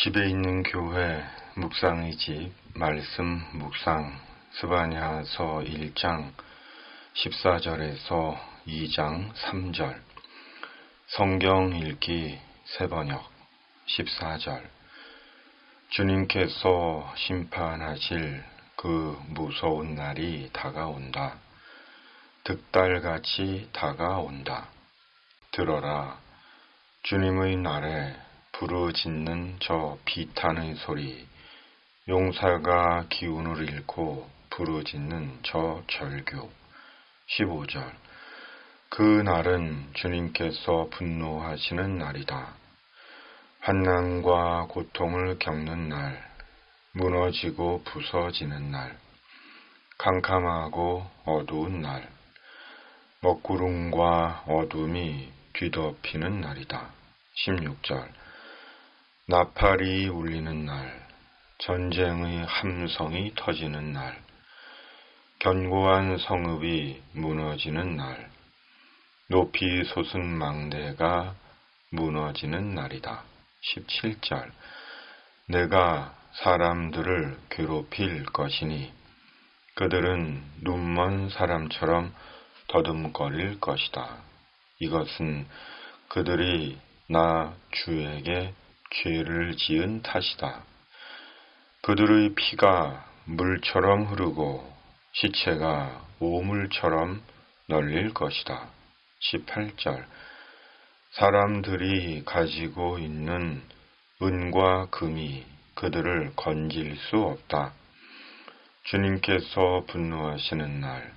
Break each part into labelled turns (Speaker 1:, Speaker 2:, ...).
Speaker 1: 집에 있는 교회 묵상의 집 말씀 묵상 스바냐서 1장 14절에서 2장 3절 성경 읽기 새번역 14절 주님께서 심판하실 그 무서운 날이 다가온다. 득달같이 다가온다. 들어라. 주님의 날에 부르짖는 저 비탄의 소리, 용사가 기운을 잃고 부르짖는 저 절규. 15절 그 날은 주님께서 분노하시는 날이다. 환난과 고통을 겪는 날, 무너지고 부서지는 날, 캄캄하고 어두운 날, 먹구름과 어둠이 뒤덮이는 날이다. 16절 나팔이 울리는 날, 전쟁의 함성이 터지는 날, 견고한 성읍이 무너지는 날, 높이 솟은 망대가 무너지는 날이다. 17절 내가 사람들을 괴롭힐 것이니 그들은 눈먼 사람처럼 더듬거릴 것이다. 이것은 그들이 나 주에게 죄를 지은 탓이다. 그들의 피가 물처럼 흐르고 시체가 오물처럼 널릴 것이다. 18절 사람들이 가지고 있는 은과 금이 그들을 건질 수 없다. 주님께서 분노하시는 날,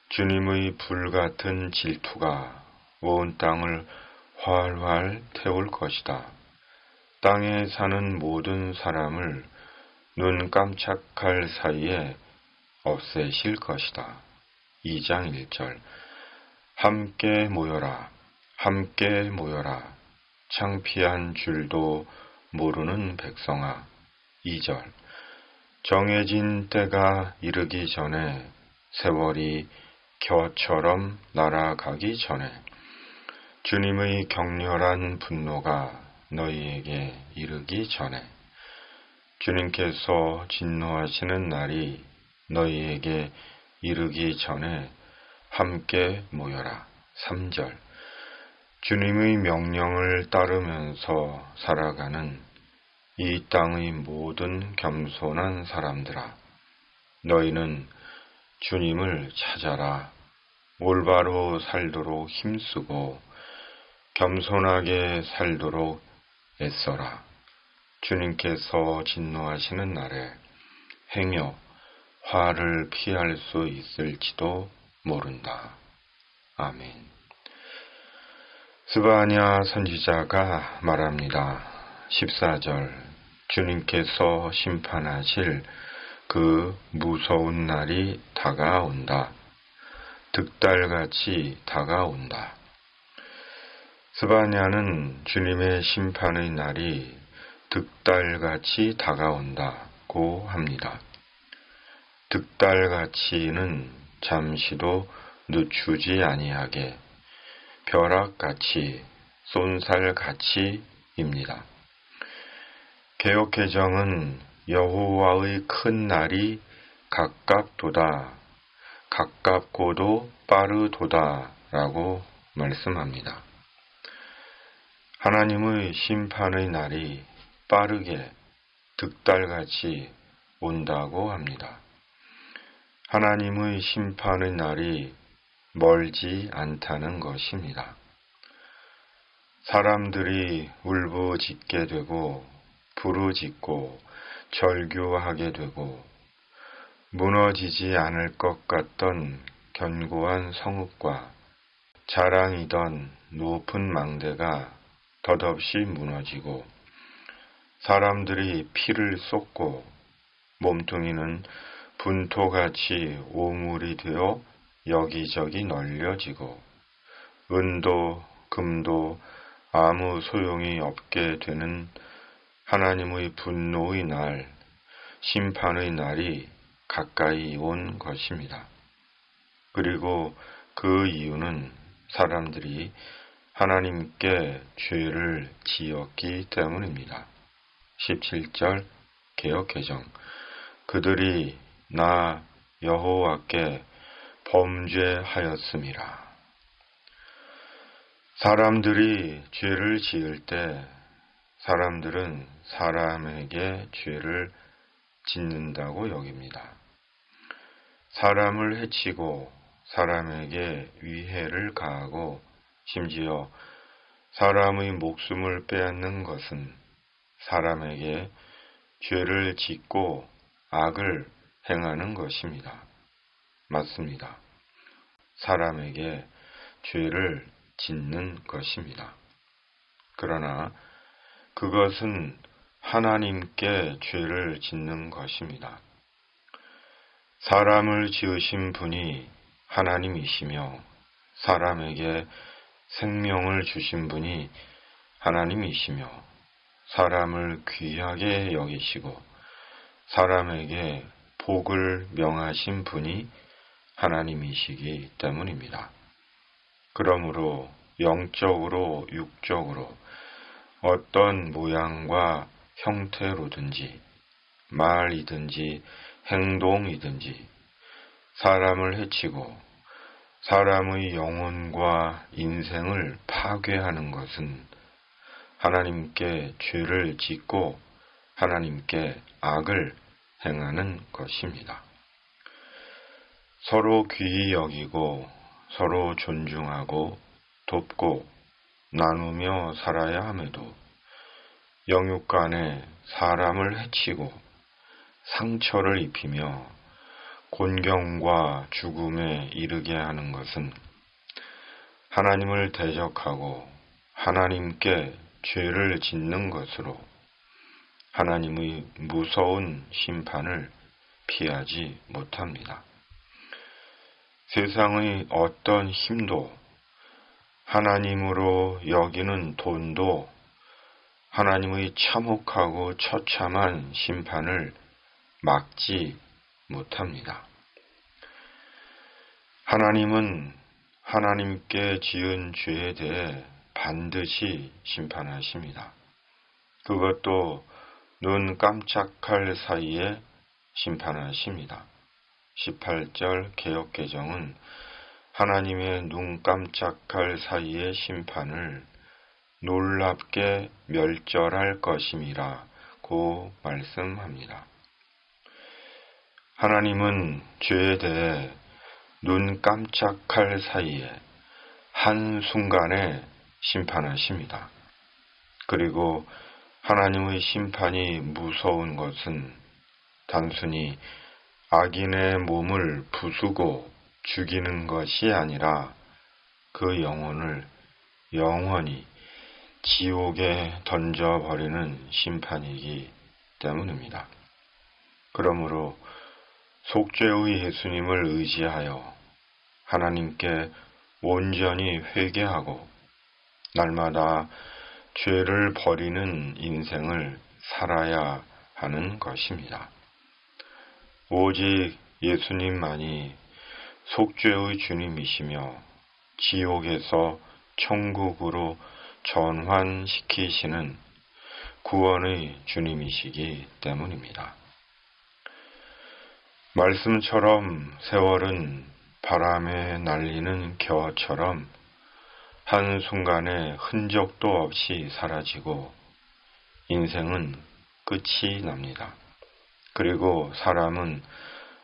Speaker 1: 주님의 불같은 질투가 온 땅을 활활 태울 것이다. 땅에 사는 모든 사람을 눈 깜짝할 사이에 없애실 것이다. 2장 1절 함께 모여라, 함께 모여라, 창피한 줄도 모르는 백성아. 2절 정해진 때가 이르기 전에, 세월이 겨처럼 날아가기 전에 주님의 격렬한 분노가 너희에게 이르기 전에, 주님께서 진노하시는 날이 너희에게 이르기 전에 함께 모여라. 3절 주님의 명령을 따르면서 살아가는 이 땅의 모든 겸손한 사람들아, 너희는 주님을 찾아라. 올바로 살도록 힘쓰고 겸손하게 살도록 애써라. 주님께서 진노하시는 날에 행여 화를 피할 수 있을지도 모른다. 아멘. 스바냐 선지자가 말합니다. 14절 주님께서 심판하실 그 무서운 날이 다가온다. 득달같이 다가온다. 스바냐는 주님의 심판의 날이 득달같이 다가온다고 합니다. 득달같이는 잠시도 늦추지 아니하게, 벼락같이, 쏜살같이입니다. 개역개정은 여호와의 큰 날이 가깝도다, 가깝고도 빠르도다 라고 말씀합니다. 하나님의 심판의 날이 빠르게 득달같이 온다고 합니다. 하나님의 심판의 날이 멀지 않다는 것입니다. 사람들이 울부짖게 되고 부르짖고 절규하게 되고 무너지지 않을 것 같던 견고한 성읍과 자랑이던 높은 망대가 덧없이 무너지고, 사람들이 피를 쏟고 몸뚱이는 분토같이 오물이 되어 여기저기 널려지고, 은도 금도 아무 소용이 없게 되는 하나님의 분노의 날, 심판의 날이 가까이 온 것입니다. 그리고 그 이유는 사람들이 하나님께 죄를 지었기 때문입니다. 17절 개역개정. 그들이 나 여호와께 범죄하였음이라. 사람들이 죄를 지을 때 사람들은 사람에게 죄를 짓는다고 여깁니다. 사람을 해치고 사람에게 위해를 가하고 심지어 사람의 목숨을 빼앗는 것은 사람에게 죄를 짓고 악을 행하는 것입니다. 맞습니다. 사람에게 죄를 짓는 것입니다. 그러나 그것은 하나님께 죄를 짓는 것입니다. 사람을 지으신 분이 하나님이시며 사람에게 생명을 주신 분이 하나님이시며 사람을 귀하게 여기시고 사람에게 복을 명하신 분이 하나님이시기 때문입니다. 그러므로 영적으로 육적으로 어떤 모양과 형태로든지 말이든지 행동이든지 사람을 해치고 사람의 영혼과 인생을 파괴하는 것은 하나님께 죄를 짓고 하나님께 악을 행하는 것입니다. 서로 귀히 여기고 서로 존중하고 돕고 나누며 살아야 함에도 영육 간에 사람을 해치고 상처를 입히며 곤경과 죽음에 이르게 하는 것은 하나님을 대적하고 하나님께 죄를 짓는 것으로 하나님의 무서운 심판을 피하지 못합니다. 세상의 어떤 힘도 하나님으로 여기는 돈도 하나님의 참혹하고 처참한 심판을 막지 못합니다. 하나님은 하나님께 지은 죄에 대해 반드시 심판하십니다. 그것도 눈 깜짝할 사이에 심판하십니다. 18절 개역개정은 하나님의 눈 깜짝할 사이의 심판을 놀랍게 멸절할 것임이라 고 말씀합니다. 하나님은 죄에 대해 눈 깜짝할 사이에 한순간에 심판하십니다. 그리고 하나님의 심판이 무서운 것은 단순히 악인의 몸을 부수고 죽이는 것이 아니라 그 영혼을 영원히 지옥에 던져버리는 심판이기 때문입니다. 그러므로 속죄의 예수님을 의지하여 하나님께 온전히 회개하고 날마다 죄를 버리는 인생을 살아야 하는 것입니다. 오직 예수님만이 속죄의 주님이시며 지옥에서 천국으로 전환시키시는 구원의 주님이시기 때문입니다. 말씀처럼 세월은 바람에 날리는 겨처럼 한순간에 흔적도 없이 사라지고 인생은 끝이 납니다. 그리고 사람은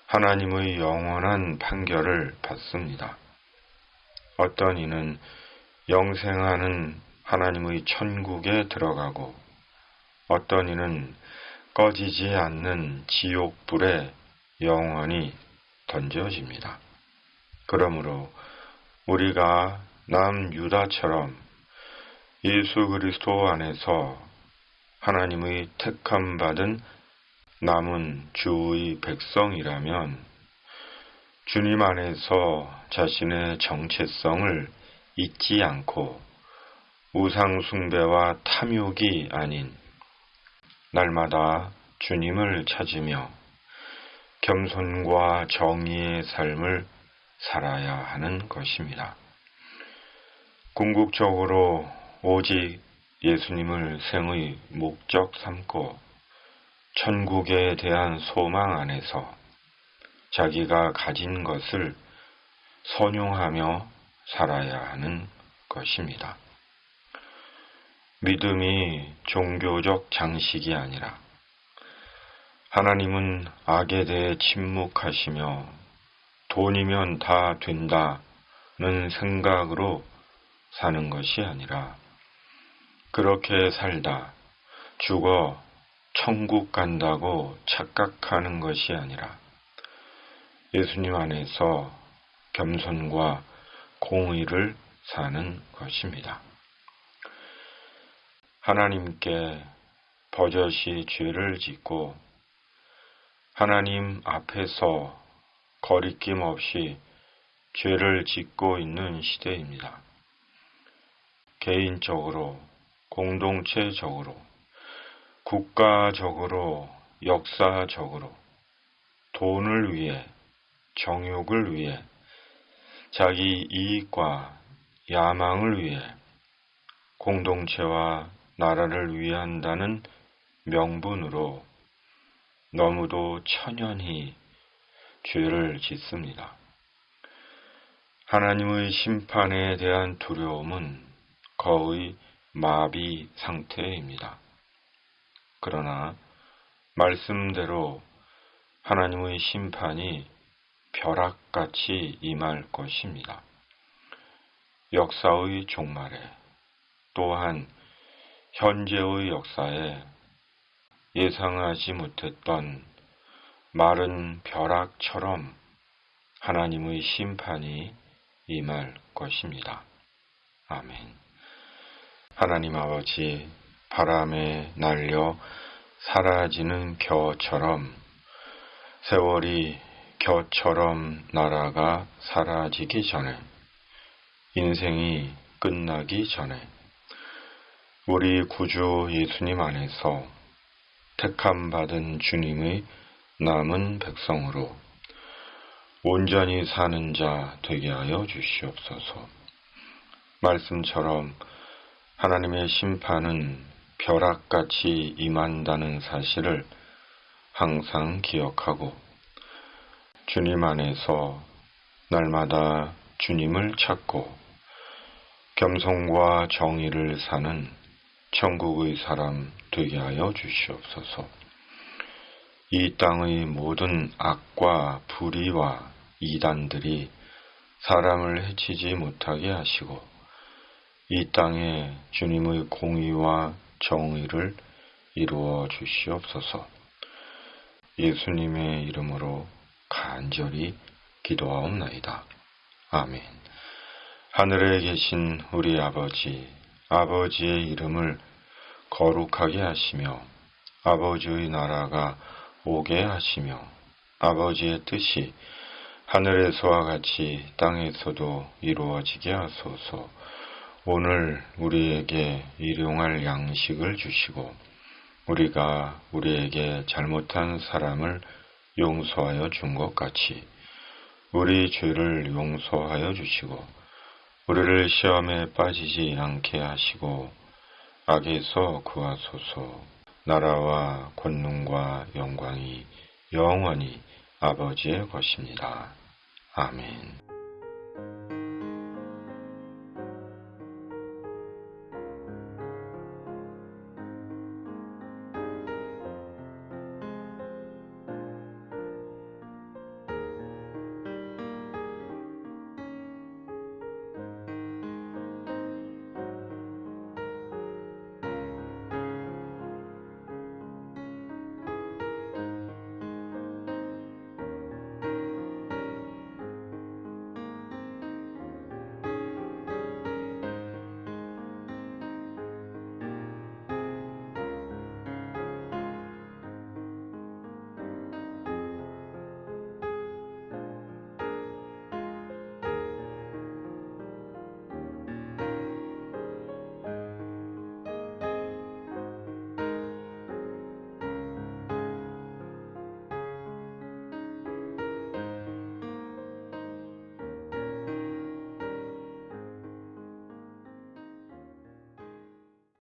Speaker 1: 하나님의 영원한 판결을 받습니다. 어떤 이는 영생하는 하나님의 천국에 들어가고 어떤 이는 꺼지지 않는 지옥불에 영원히 던져집니다. 그러므로 우리가 남유다처럼 예수 그리스도 안에서 하나님의 택함 받은 남은 주의 백성이라면 주님 안에서 자신의 정체성을 잊지 않고 우상 숭배와 탐욕이 아닌 날마다 주님을 찾으며 겸손과 정의의 삶을 살아야 하는 것입니다. 궁극적으로 오직 예수님을 생의 목적 삼고 천국에 대한 소망 안에서 자기가 가진 것을 선용하며 살아야 하는 것입니다. 믿음이 종교적 장식이 아니라 하나님은 악에 대해 침묵하시며 돈이면 다 된다는 생각으로 사는 것이 아니라 그렇게 살다 죽어 천국 간다고 착각하는 것이 아니라 예수님 안에서 겸손과 공의를 사는 것입니다. 하나님께 버젓이 죄를 짓고 하나님 앞에서 거리낌 없이 죄를 짓고 있는 시대입니다. 개인적으로, 공동체적으로, 국가적으로, 역사적으로, 돈을 위해, 정욕을 위해, 자기 이익과 야망을 위해, 공동체와 나라를 위한다는 명분으로 너무도 천연히 죄를 짓습니다. 하나님의 심판에 대한 두려움은 거의 마비 상태입니다. 그러나 말씀대로 하나님의 심판이 벼락같이 임할 것입니다. 역사의 종말에 또한 현재의 역사에 예상하지 못했던 마른 벼락처럼 하나님의 심판이 임할 것입니다. 아멘. 하나님 아버지, 바람에 날려 사라지는 겨처럼 세월이 겨처럼 날아가 사라지기 전에, 인생이 끝나기 전에 우리 구주 예수님 안에서 택함받은 주님의 남은 백성으로 온전히 사는 자 되게 하여 주시옵소서. 말씀처럼 하나님의 심판은 벼락같이 임한다는 사실을 항상 기억하고 주님 안에서 날마다 주님을 찾고 겸손과 정의를 사는 천국의 사람 되게 하여 주시옵소서. 이 땅의 모든 악과 불의와 이단들이 사람을 해치지 못하게 하시고 이 땅에 주님의 공의와 정의를 이루어 주시옵소서. 예수님의 이름으로 간절히 기도하옵나이다. 아멘. 하늘에 계신 우리 아버지, 아버지의 이름을 거룩하게 하시며 아버지의 나라가 오게 하시며 아버지의 뜻이 하늘에서와 같이 땅에서도 이루어지게 하소서. 오늘 우리에게 일용할 양식을 주시고 우리가 우리에게 잘못한 사람을 용서하여 준 것 같이 우리 죄를 용서하여 주시고 우리를 시험에 빠지지 않게 하시고 악에서 구하소서. 나라와 권능과 영광이 영원히 아버지의 것입니다. 아멘.